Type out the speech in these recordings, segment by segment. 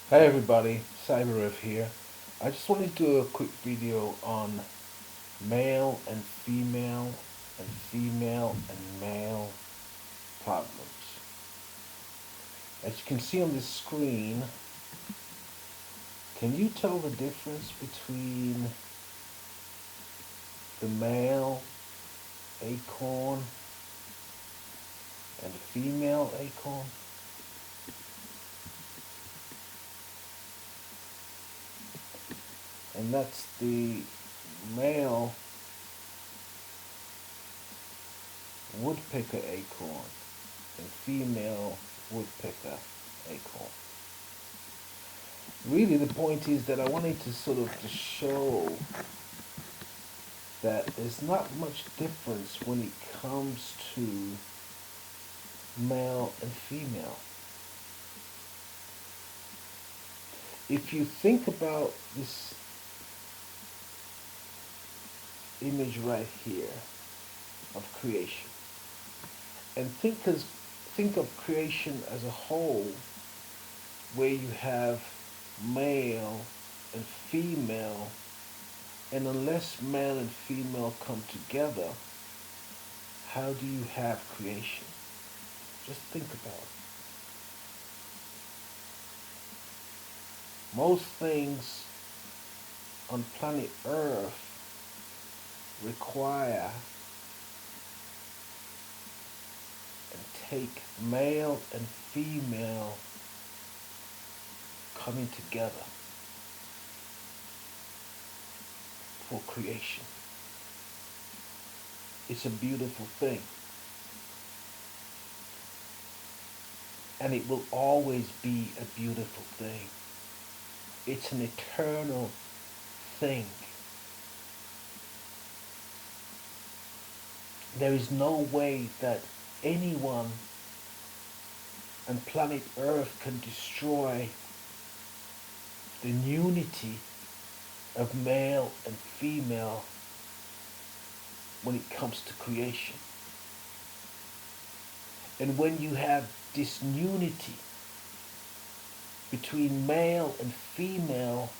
Hi everybody, CyberRev here. I just wanted to do a quick video on male and female and male problems. As you can see on this screen, can you tell the difference between the male acorn and the female acorn? And that's the male woodpecker acorn and female woodpecker acorn. Really, the point is that I wanted to sort of to show that there's not much difference when it comes to male and female. If you think about this image right here of creation and think of creation as a whole, where you have male and female, and unless male and female come together, how do you have creation? Just think about it. Most things on planet Earth require and take male and female coming together for creation. It's a beautiful thing. And it will always be a beautiful thing. It's an eternal thing. There is no way that anyone on planet Earth can destroy the unity of male and female when it comes to creation. And when you have disunity between male and female,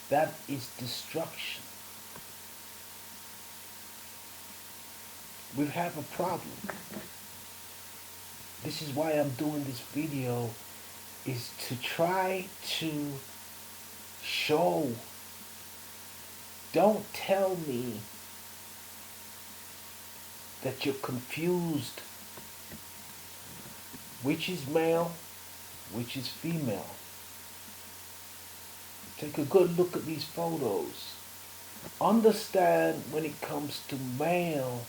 that is destruction. We have a problem. This is why I'm doing this video, is to try to show. Don't tell me that you're confused which is male, which is female. Take a good look at these photos. Understand when it comes to male,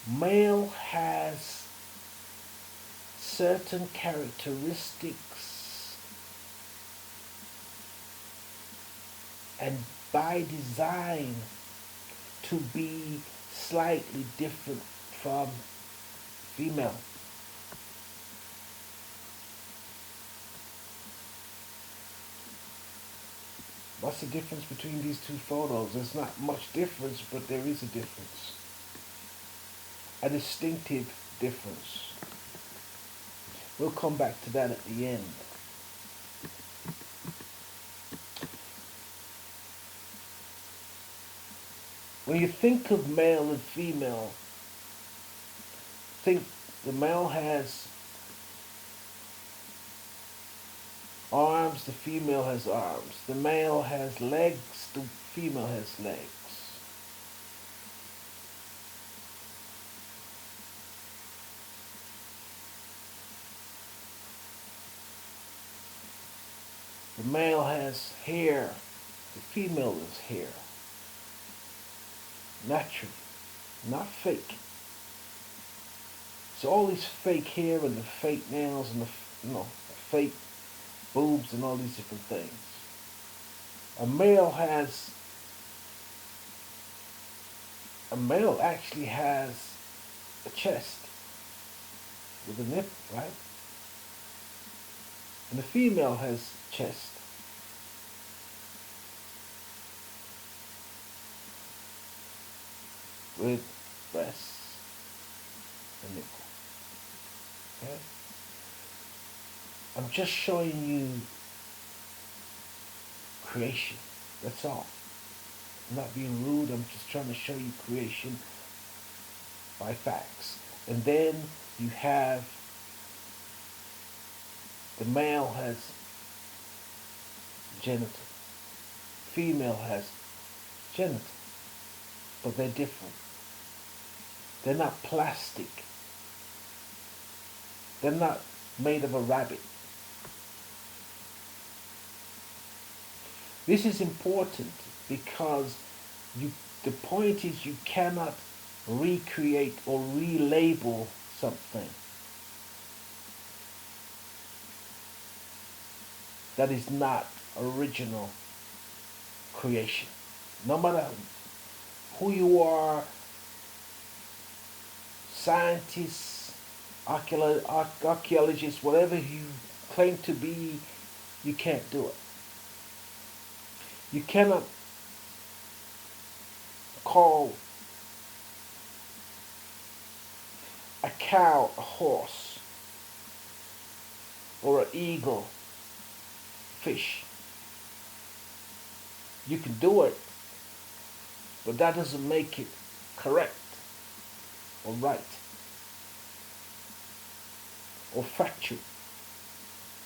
male has certain characteristics and by design to be slightly different from female. What's the difference between these two photos? There's not much difference, but there is a difference. A distinctive difference. We'll come back to that at the end. When you think of male and female, think the male has arms, the female has arms. The male has legs, the female has legs. The male has hair, the female has hair. Natural, not fake. So all this fake hair and the fake nails and the fake boobs and all these different things. A male actually has a chest with a nipple, right? And the female has chest. With breasts and nipple. Okay? I'm just showing you creation. That's all. I'm not being rude. I'm just trying to show you creation by facts. And then you have the male has genital, female has genital, but they're different. They're not plastic. They're not made of a rabbit. This is important because you, the point is you cannot recreate or relabel something that is not original creation. No matter who you are, scientists, archaeologists, whatever you claim to be, you can't do it. You cannot call a cow a horse or an eagle fish. You can do it, but that doesn't make it correct or right or factual.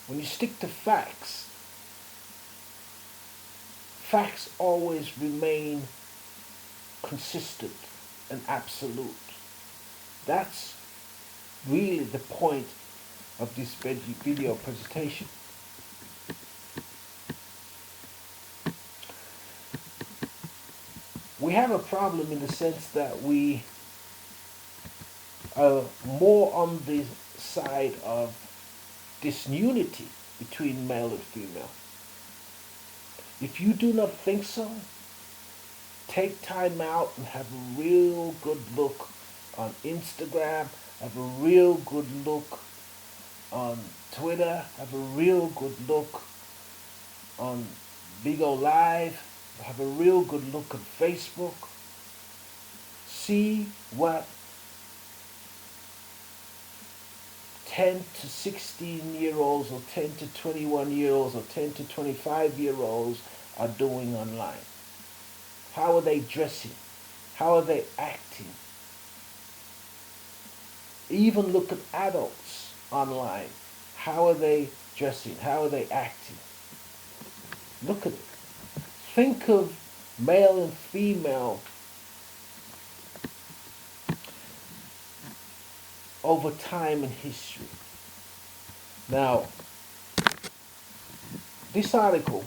When you stick to facts, facts always remain consistent and absolute. That's really the point of this video presentation. We have a problem in the sense that we are more on the side of disunity between male and female. If you do not think so, take time out and have a real good look on Instagram, have a real good look on Twitter, have a real good look on Big O Live, have a real good look on Facebook. See what 10 to 16-year-olds or 10 to 21-year-olds or 10 to 25-year-olds are doing online. How are they dressing? How are they acting? Even look at adults online. How are they dressing? How are they acting? Look at it. Think of male and female over time in history. Now, this article,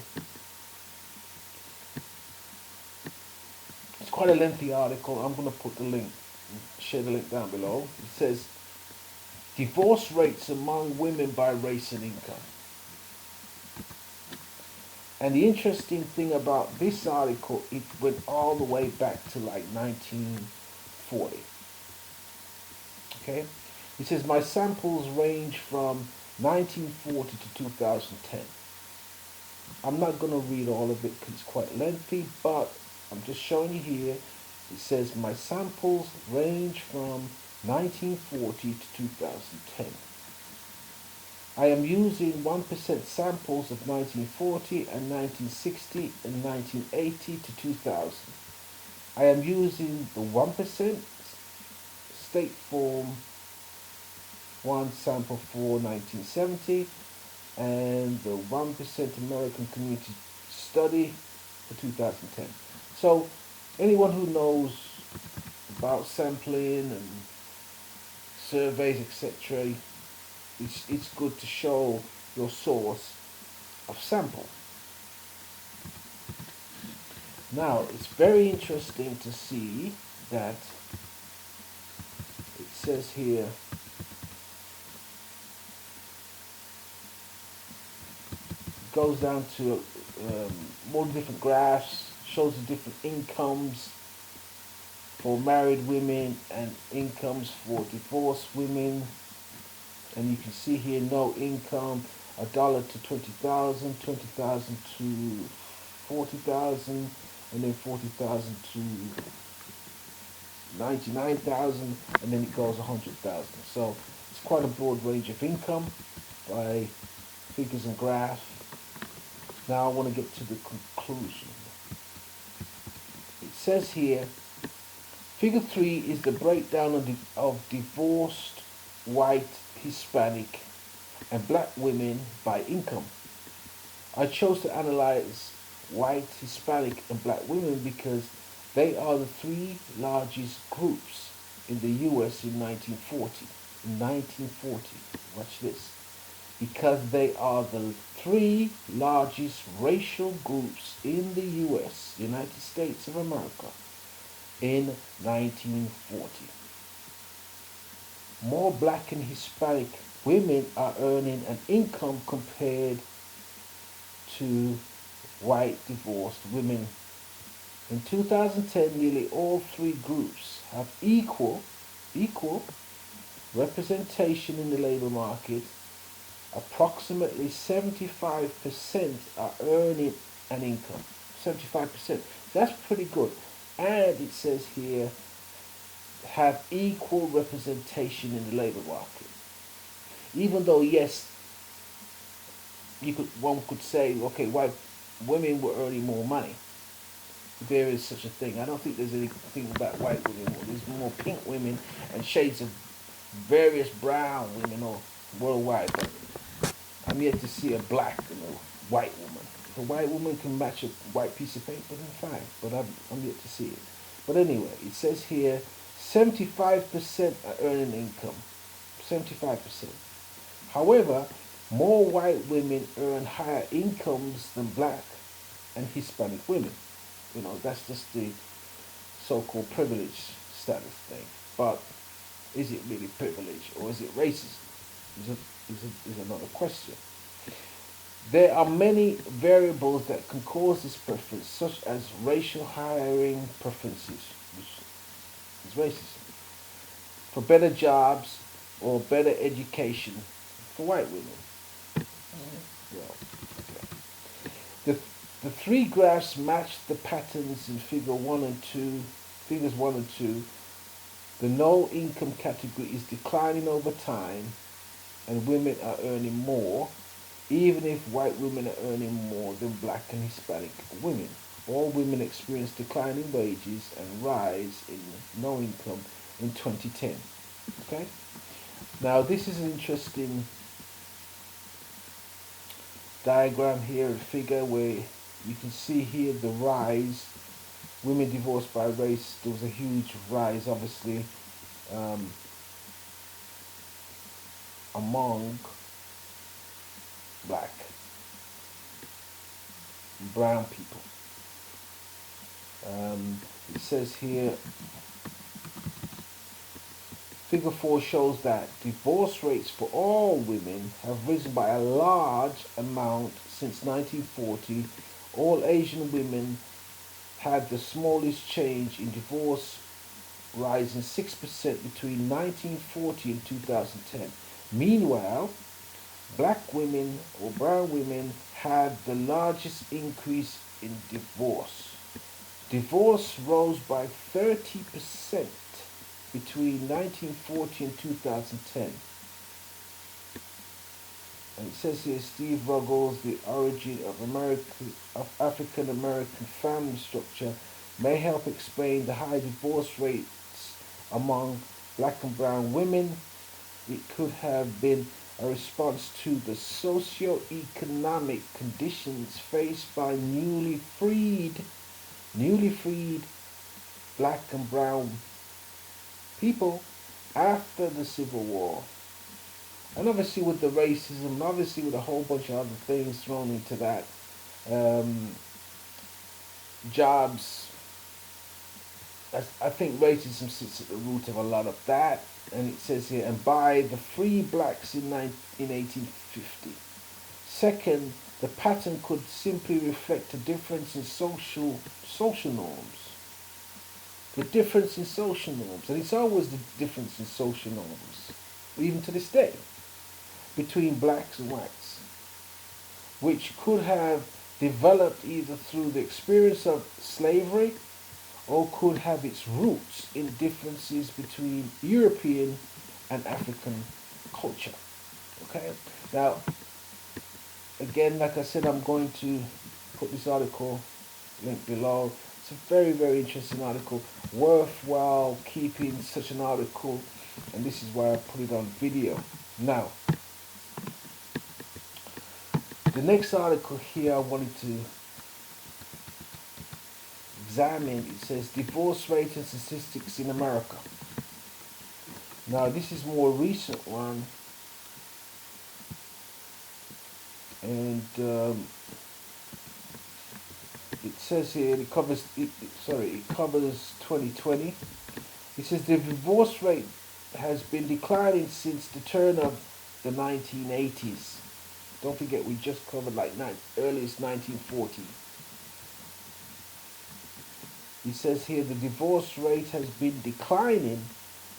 it's quite a lengthy article. I'm going to put the link, share the link down below. It says, divorce rates among women by race and income. And the interesting thing about this article, it went all the way back to like 1940. Okay? It says, my samples range from 1940 to 2010. I'm not going to read all of it because it's quite lengthy, but I'm just showing you here. It says, my samples range from 1940 to 2010. I am using 1% samples of 1940 and 1960 and 1980 to 2000. I am using the 1% state form 1 sample for 1970 and the 1% American Community Study for 2010. So anyone who knows about sampling and surveys, etc., it's good to show your source of sample. Now, it's very interesting to see that it says here, goes down to more different graphs, shows the different incomes for married women and incomes for divorced women. And you can see here, no income, $1 to 20,000, 20,000 to 40,000, and then 40,000 to 99,000, and then it goes 100,000. So it's quite a broad range of income by figures and graphs. Now I want to get to the conclusion. It says here, Figure 3 is the breakdown of divorced white, Hispanic, and black women by income. I chose to analyze white, Hispanic, and black women because they are the three largest groups in the US in 1940. In 1940, watch this. Because they are the three largest racial groups in the US, United States of America, in 1940. More black and Hispanic women are earning an income compared to white divorced women. In 2010, nearly all three groups have equal representation in the labor market. Approximately 75% are earning an income. 75%. That's pretty good. And it says here, have equal representation in the labor market. Even though, yes, one could say, okay, white women were earning more money. There is such a thing. I don't think there's anything about white women. There's more pink women and shades of various brown women all worldwide. But I'm yet to see a black and a white woman. If a white woman can match a white piece of paper, then fine. But I'm yet to see it. But anyway, it says here 75% are earning income. 75%. However, more white women earn higher incomes than black and Hispanic women. You know, that's just the so-called privilege status thing. But is it really privilege or is it racism? Is another question. There are many variables that can cause this preference, such as racial hiring preferences, which is racism, for better jobs or better education for white women. Well, okay. The three graphs match the patterns in figures 1 and 2. The no income category is declining over time and women are earning more, even if white women are earning more than black and Hispanic women. All women experience declining wages and rise in no income in 2010. Okay? Now this is an interesting diagram here and figure where you can see here the rise. Women divorced by race, there was a huge rise obviously among black and brown people. It says here, figure 4 shows that divorce rates for all women have risen by a large amount since 1940. All Asian women had the smallest change in divorce, rising 6% between 1940 and 2010. Meanwhile, black women or brown women had the largest increase in divorce. Divorce rose by 30% between 1940 and 2010. And it says here, Steve Ruggles, the origin of African American family structure may help explain the high divorce rates among black and brown women. It could have been a response to the socio-economic conditions faced by newly freed black and brown people after the Civil War. And obviously with the racism, and obviously with a whole bunch of other things thrown into that, jobs, I think racism sits at the root of a lot of that. And it says here, and by the free blacks in 1850. Second, the pattern could simply reflect a difference in social norms. The difference in social norms, and it's always the difference in social norms, even to this day, between blacks and whites, which could have developed either through the experience of slavery or could have its roots in differences between European and African culture. Okay? Now, Again, like I said, I'm going to put this article link below. It's a very, very interesting article. Worthwhile keeping such an article, and this is why I put it on video. Now, the next article here I wanted to examine, it says divorce rate and statistics in America. Now, this is more recent one, and it says here it covers it covers 2020. It says the divorce rate has been declining since the turn of the 1980s. Don't forget, we just covered like earliest 1940. It says here the divorce rate has been declining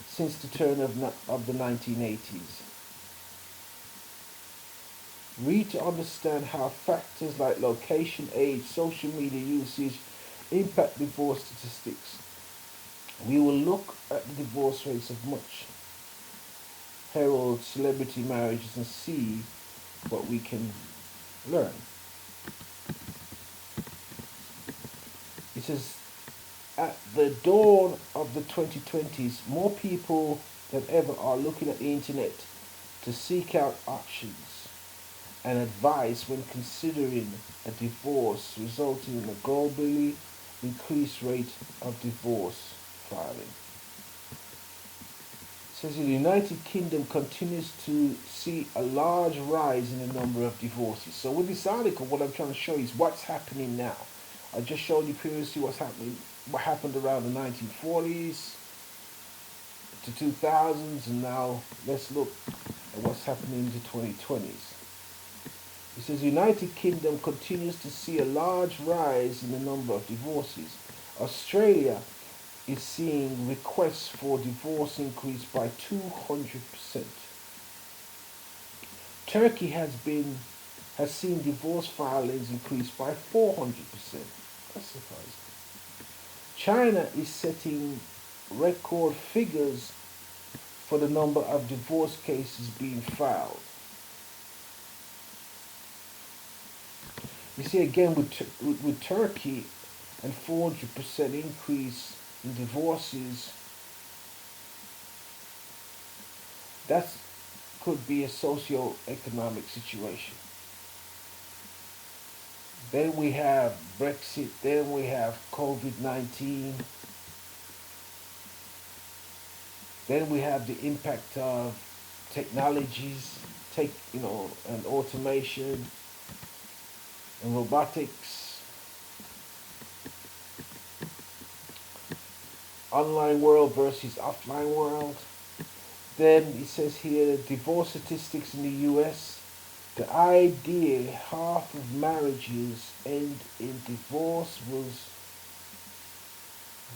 since the turn of the 1980s. Read to understand how factors like location, age, social media usage impact divorce statistics. We will look at the divorce rates of much herald celebrity marriages and see what we can learn. It says, at the dawn of the 2020s, more people than ever are looking at the internet to seek out options and advice when considering a divorce, resulting in a globally increased rate of divorce filing. It says the United Kingdom continues to see a large rise in the number of divorces. So with this article, what I'm trying to show you is what's happening now. I just showed you previously what happened around the 1940s to 2000s, and now let's look at what's happening in the 2020s. It says the United Kingdom continues to see a large rise in the number of divorces. Australia is seeing requests for divorce increase by 200%. Turkey has seen divorce filings increase by 400%. That's surprising. China is setting record figures for the number of divorce cases being filed. You see, again, with Turkey and 400% increase in divorces, that could be a socio-economic situation. Then we have Brexit, then we have COVID-19, then we have the impact of technologies, and automation and robotics, online world versus offline world. Then it says here, divorce statistics in the US. The idea half of marriages end in divorce was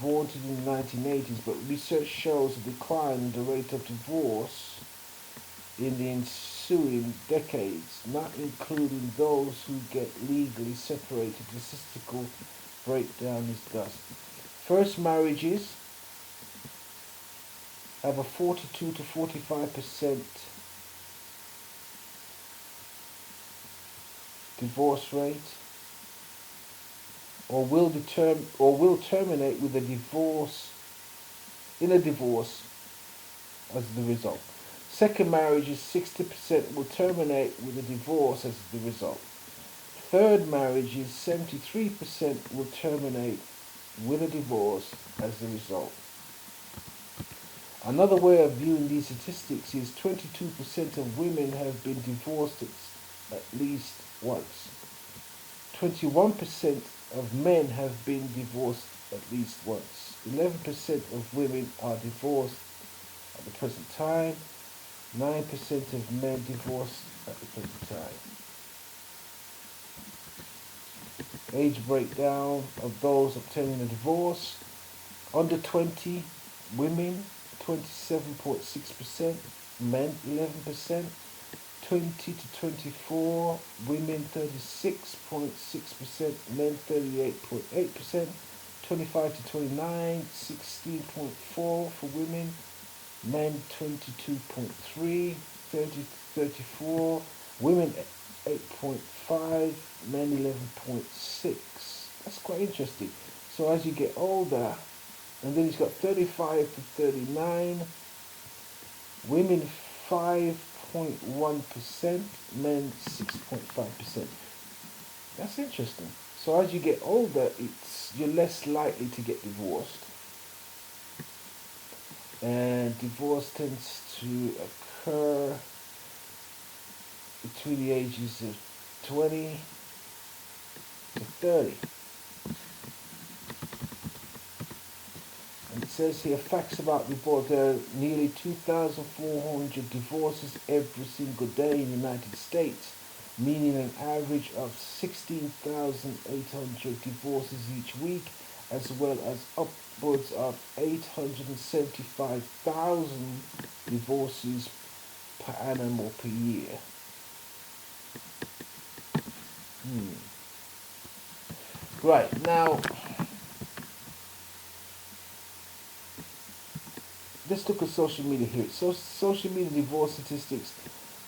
vaunted in the 1980s, but research shows a decline in the rate of divorce in the ensuing decades, not including those who get legally separated. The statistical breakdown is thus. First marriages have a 42 to 45% divorce rate, or will terminate with a divorce as the result. Second marriages, 60% will terminate with a divorce as the result. Third marriages, 73% will terminate with a divorce as the result. Another way of viewing these statistics is 22% of women have been divorced at least once. 21% of men have been divorced at least once. 11% of women are divorced at the present time. 9% of men divorced at the present time. Age breakdown of those obtaining a divorce. Under 20, women 27.6%, men 11%. 20 to 24, women 36.6%, men 38.8%. 25 to 29, 16.4 for women, men 22.3, 30 to 34, Women 8.5, men 11.6. That's quite interesting. So as you get older, and then he's got 35 to 39, women 5.1%, men 6.5%. That's interesting. So as you get older, you're less likely to get divorced, and divorce tends to occur between the ages of 20 to 30. And it says here facts about divorce. There are nearly 2,400 divorces every single day in the United States, meaning an average of 16,800 divorces each week, as well as upwards of 875,000 divorces per annum or per year. Right, now let's look at social media here. So social media divorce statistics.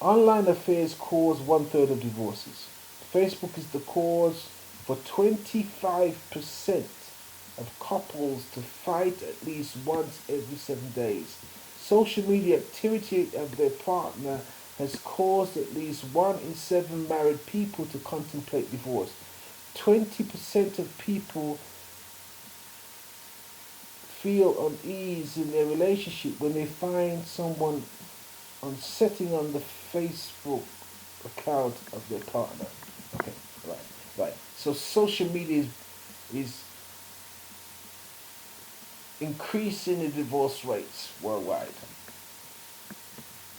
Online affairs cause 1/3 of divorces. Facebook is the cause for 25% of couples to fight at least once every 7 days. Social media activity of their partner has caused at least 1 in 7 married people to contemplate divorce. 20% of people feel unease in their relationship when they find someone setting on the Facebook account of their partner. Okay, right. So social media is increasing the divorce rates worldwide.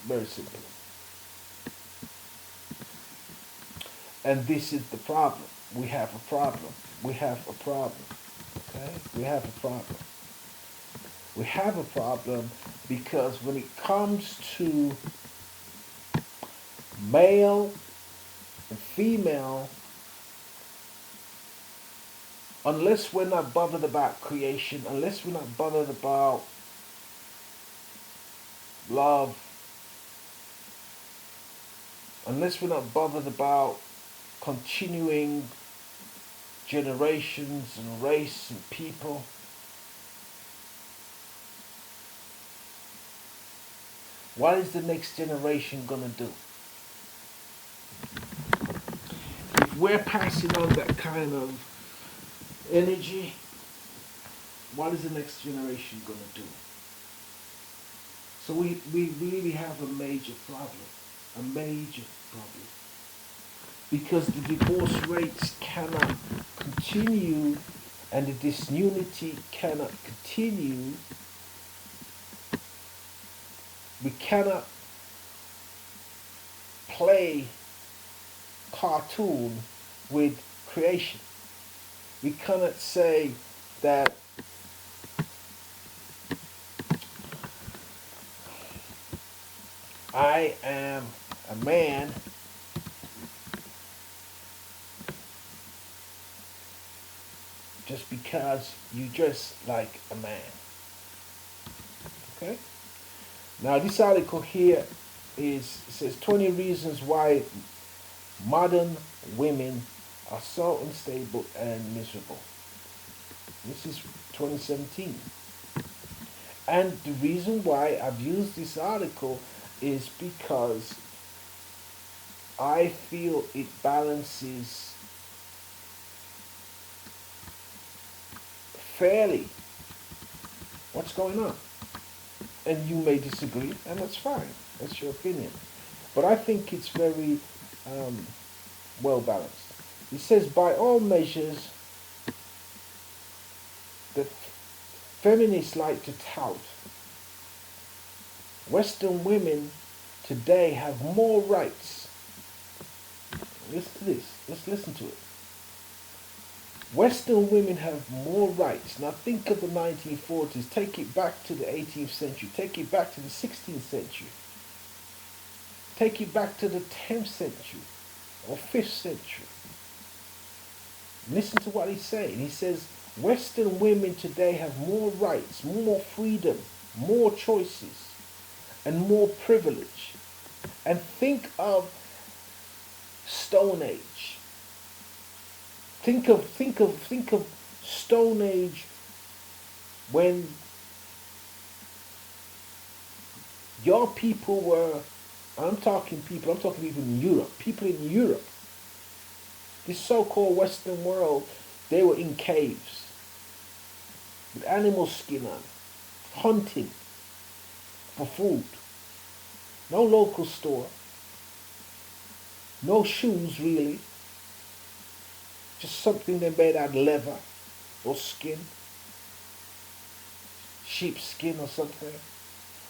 Very simple. And this is the problem. We have a problem. We have a problem. Okay? We have a problem. We have a problem because when it comes to male and female, unless we're not bothered about creation, unless we're not bothered about love, unless we're not bothered about continuing generations and race and people, what is the next generation going to do? If we're passing on that kind of energy, what is the next generation going to do? So we really have a major problem. A major problem. Because the divorce rates cannot continue and the disunity cannot continue. We cannot play cartoon with creation. We cannot say that I am a man just because you dress like a man. Okay? Now this article here says 20 reasons why modern women are so unstable and miserable. This is 2017. And the reason why I've used this article is because I feel it balances fairly what's going on. And you may disagree, and that's fine. That's your opinion. But I think it's very well balanced. It says, by all measures, that feminists like to tout, Western women today have more rights. Listen to this. Let's listen to it. Western women have more rights. Now think of the 1940s. Take it back to the 18th century. Take it back to the 16th century. Take it back to the 10th century or 5th century. Listen to what he's saying. He says, Western women today have more rights, more freedom, more choices, and more privilege. And think of Stone Age. Think of Stone Age when your people were, I'm talking people in Europe, people in Europe, this so-called Western world, they were in caves with animal skin on, hunting for food. No local store, no shoes really, just something they made out of leather or skin, sheepskin or something.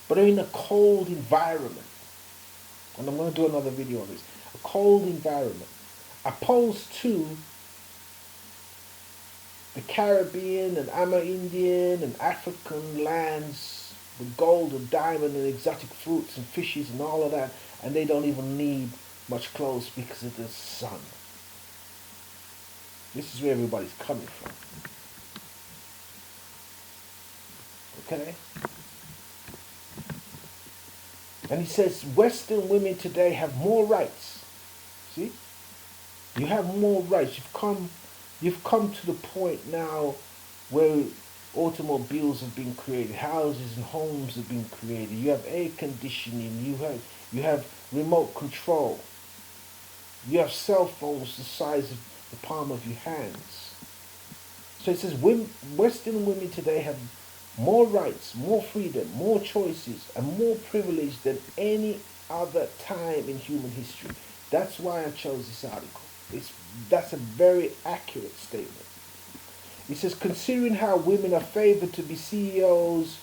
But they're in a cold environment. And I'm going to do another video on this. A cold environment. Opposed to the Caribbean and Amerindian and African lands with gold and diamond and exotic fruits and fishes and all of that. And they don't even need much clothes because of the sun. This is where everybody's coming from. Okay? And he says Western women today have more rights. See? You have more rights. You've come to the point now where automobiles have been created, houses and homes have been created. You have air conditioning, you have remote control. You have cell phones the size of the palm of your hands. So it says Western women today have more rights, more freedom, more choices, and more privilege than any other time in human history. That's why I chose this article. That's a very accurate statement. It says, considering how women are favored to be CEOs,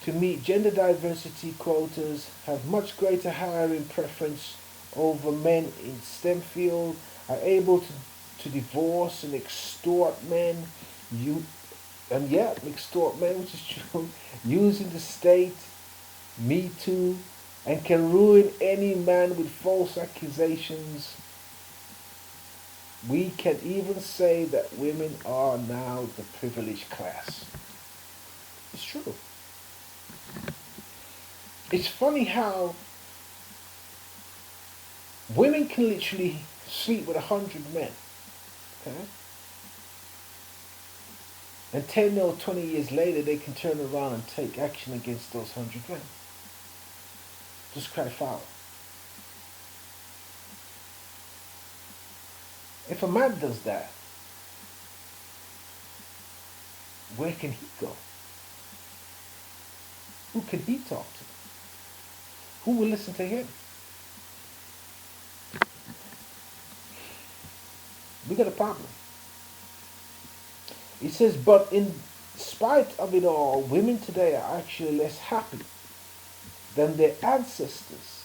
to meet gender diversity quotas, have much greater hiring preference over men in STEM field, are able to divorce and extort men, extort men, which is true, using the state, Me Too, and can ruin any man with false accusations. We can even say that women are now the privileged class. It's true. It's funny how women can literally sleep with 100 men. Okay? And 10 or 20 years later, they can turn around and take action against those 100 men. Just cry foul. If a man does that, where can he go? Who can he talk to? Who will listen to him? We got a problem. He says, but in spite of it all, women today are actually less happy than their ancestors,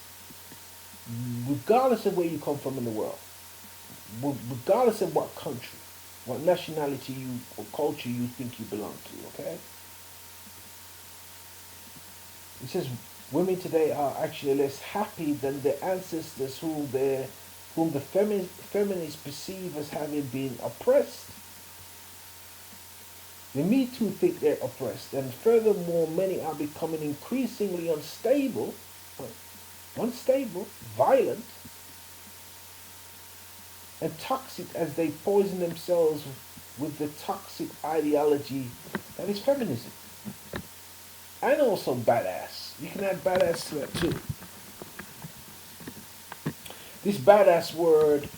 regardless of where you come from in the world, regardless of what country, what nationality or culture you think you belong to, okay? He says, women today are actually less happy than their ancestors whom the feminists perceive as having been oppressed. The Me Too think they're oppressed, and furthermore, many are becoming increasingly unstable, violent, and toxic as they poison themselves with the toxic ideology that is feminism. And also badass. You can add badass to it too. This badass word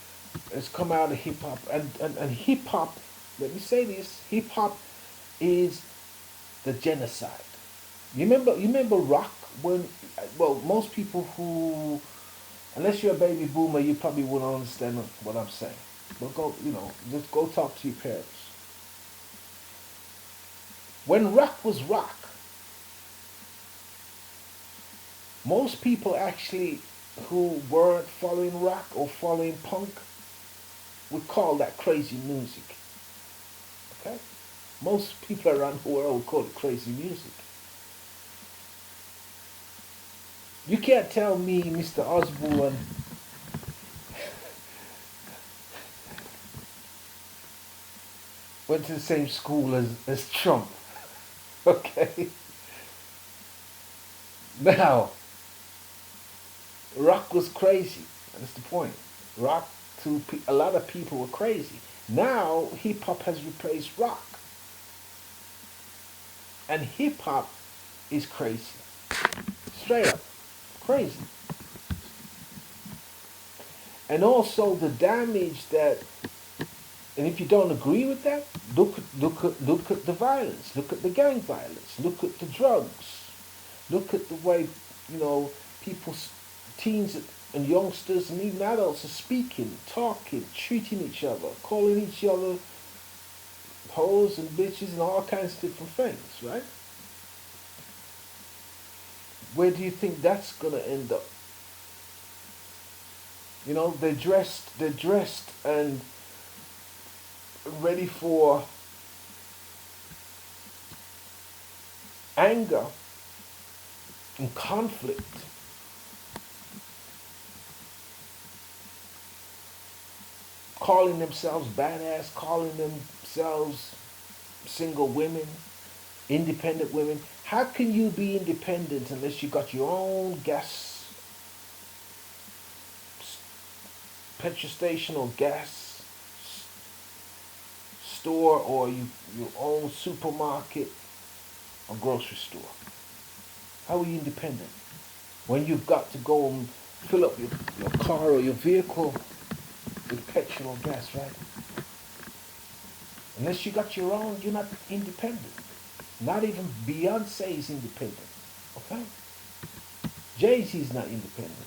has come out of hip hop, and hip hop, let me say this, hip hop is the genocide. You remember rock when, well, most people who, unless you're a baby boomer, you probably wouldn't understand what I'm saying. But just go talk to your parents. When rock was rock, most people actually who weren't following rock or following punk would call that crazy music. Okay? Most people around the world would call it crazy music. You can't tell me Mr. Osborne went to the same school as Trump. Okay? Now, rock was crazy. That's the point. Rock to a lot of people were crazy. Now hip hop has replaced rock, and hip hop is crazy, straight up crazy. And also the damage that, and if you don't agree with that, look at the violence, look at the gang violence, look at the drugs, look at the way, you know, people, teens and youngsters and even adults are speaking, talking, treating each other, calling each other hoes and bitches and all kinds of different things, right? Where do you think that's gonna end up? You know, they're dressed and ready for anger and conflict. Calling themselves badass, calling themselves single women, independent women. How can you be independent unless you got your own gas petrol station or gas store, or your own supermarket or grocery store? How are you independent when you've got to go and fill up your car or your vehicle with petrol or gas, right? Unless you got your own, you're not independent. Not even Beyonce is independent. Okay? JayZ is not independent.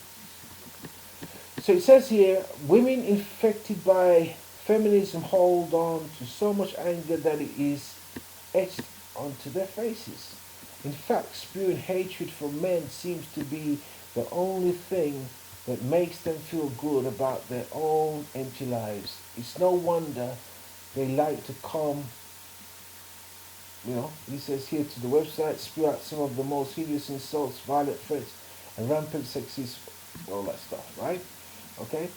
So it says here, women infected by feminism hold on to so much anger that it is etched onto their faces. In fact, spewing hatred for men seems to be the only thing that makes them feel good about their own empty lives. It's no wonder they like to come, you know, he says here, to the website, spew out some of the most hideous insults, violent threats, and rampant sexist, all that stuff, right? Okay?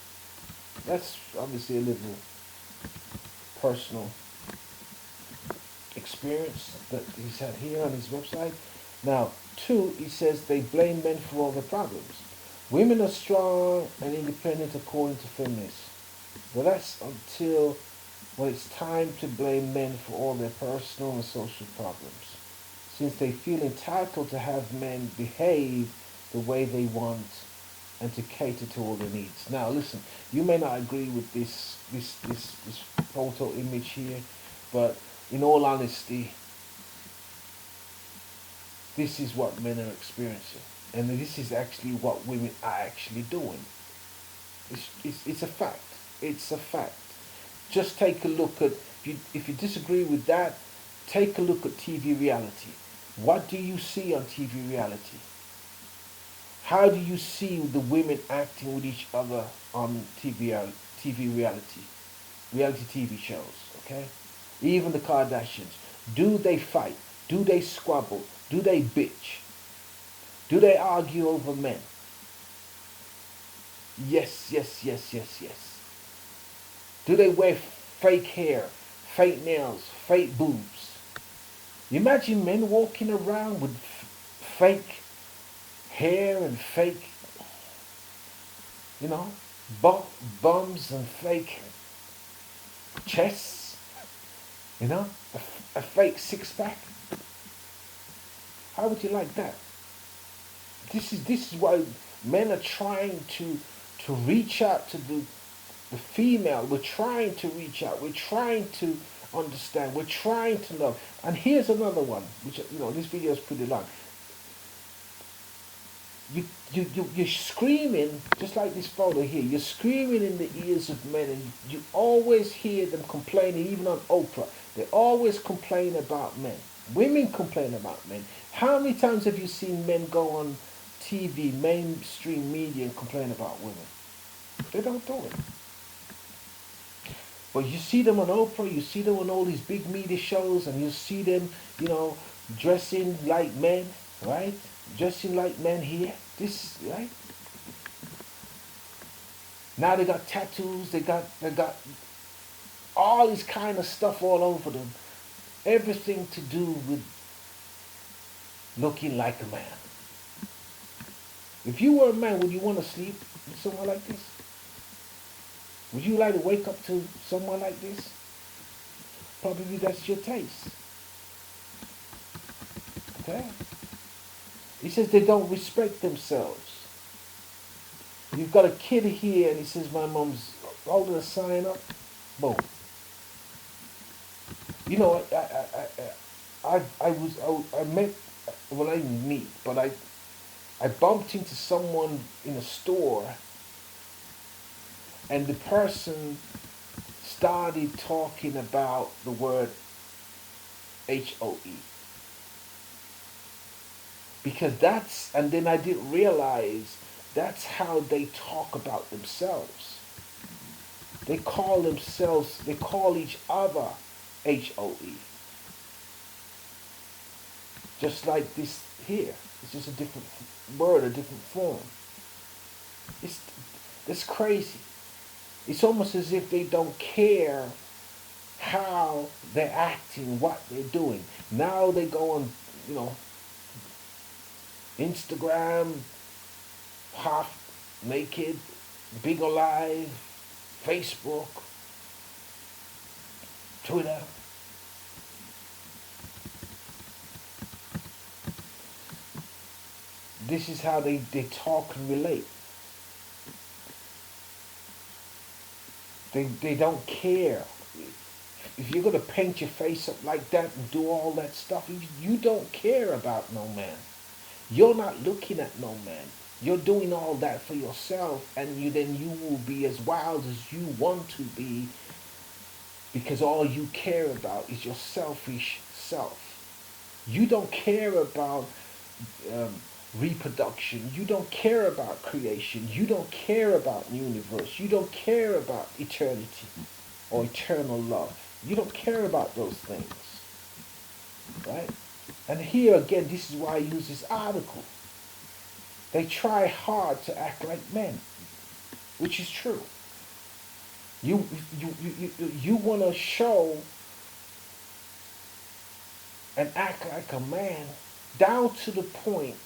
That's obviously a little personal experience that he's had here on his website. Now, two, he says they blame men for all their problems. Women are strong and independent according to feminists. But that's until when it's time to blame men for all their personal and social problems, since they feel entitled to have men behave the way they want and to cater to all their needs. Now, listen, you may not agree with this photo image here, but in all honesty, this is what men are experiencing, and this is actually what women are actually doing. It's a fact. It's a fact. Just take a look at, if you disagree with that, take a look at TV reality. What do you see on TV reality? How do you see the women acting with each other on TV reality TV shows? Okay, even the Kardashians. Do they fight? Do they squabble? Do they bitch? Do they argue over men? Yes, yes, yes, yes, yes. Do they wear fake hair, fake nails, fake boobs? Imagine men walking around with fake hair and fake, you know, bums and fake chests, you know, a fake six pack. How would you like that? This is why men are trying to reach out to the female. We're trying to reach out. We're trying to understand. We're trying to love. And here's another one, which, you know, this video is pretty long. You're screaming, just like this photo here, you're screaming in the ears of men, and you always hear them complaining, even on Oprah. They always complain about men. Women complain about men. How many times have you seen men go on TV, mainstream media, and complain about women? They don't do it. But you see them on Oprah, you see them on all these big media shows, and you see them, you know, dressing like men, right? Dressing like men here. This, right? Now they got tattoos, they got all this kind of stuff all over them. Everything to do with looking like a man. If you were a man, would you want to sleep with someone like this? Would you like to wake up to someone like this? Probably that's your taste. Okay? He says they don't respect themselves. You've got a kid here and he says my mom's holding a sign up. Boom. You know, I met, well, I didn't meet, but I bumped into someone in a store, and the person started talking about the word HOE. Because and then I didn't realize that's how they talk about themselves. They call each other HOE. Just like this here. It's just a different word, a different form. It's, it's crazy. It's almost as if they don't care how they're acting, what they're doing. Now they go on, you know, Instagram, half naked, big alive, Facebook, Twitter. This is how they talk and relate. They don't care. If you're going to paint your face up like that and do all that stuff, you don't care about no man. You're not looking at no man. You're doing all that for yourself, and then you will be as wild as you want to be, because all you care about is your selfish self. You don't care about um, reproduction. You don't care about creation. You don't care about the universe. You don't care about eternity or eternal love. You don't care about those things, right? And here again, this is why I use this article. They try hard to act like men, which is true. You want to show and act like a man down to the point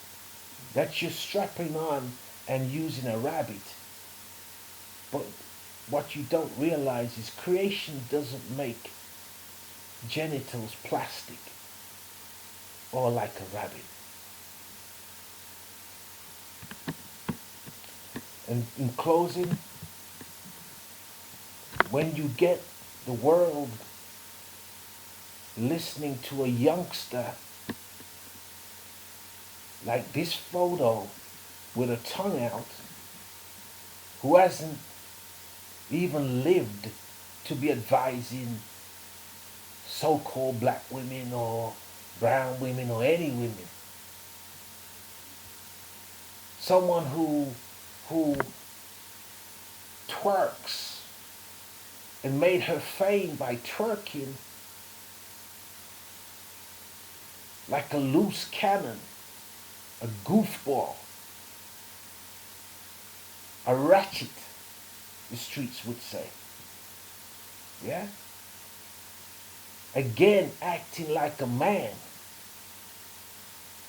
that you're strapping on and using a rabbit. But what you don't realize is creation doesn't make genitals plastic or like a rabbit. And in closing, when you get the world listening to a youngster like this photo with a tongue out, who hasn't even lived to be advising so-called black women or brown women or any women. Someone who twerks and made her fame by twerking like a loose cannon, a goofball, a ratchet, the streets would say. Yeah? Again, acting like a man.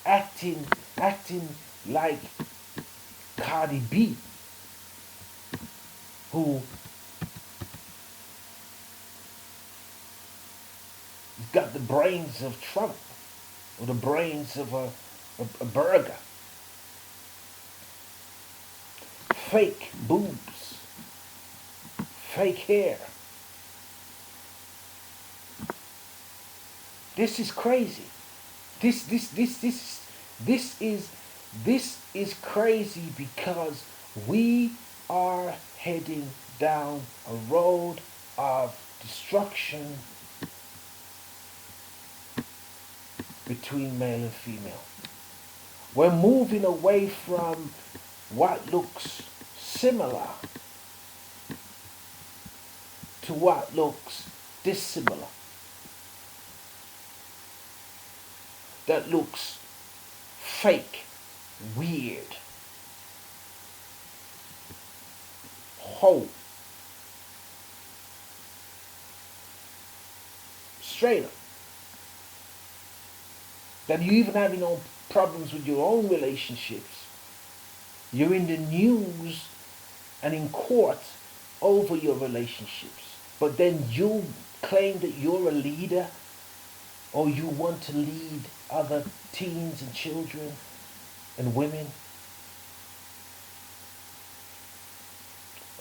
Acting like Cardi B, who got the brains of Trump or the brains of a burger. Fake boobs, fake hair. This is crazy. This is crazy, because we are heading down a road of destruction between male and female. We're moving away from what looks similar to what looks dissimilar. That looks fake, weird, whole, straight up. That you even have no problems with your own relationships. You're in the news and in court over your relationships. But then you claim that you're a leader or you want to lead other teens and children and women.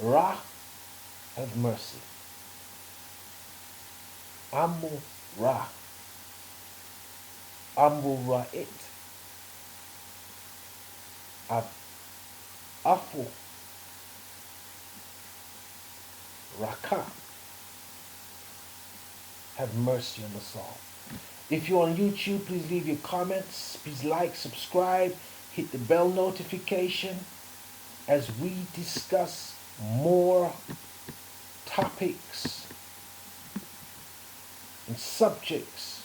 Ra, have mercy. Amu Ra. Amu Ra it. Afu Raka. Have mercy on us all. If you're on YouTube, please leave your comments. Please like, subscribe, hit the bell notification as we discuss more topics and subjects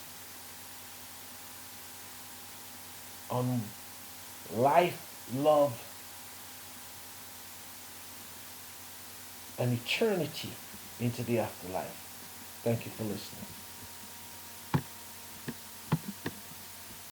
on life, love, and eternity into the afterlife. Thank you for listening.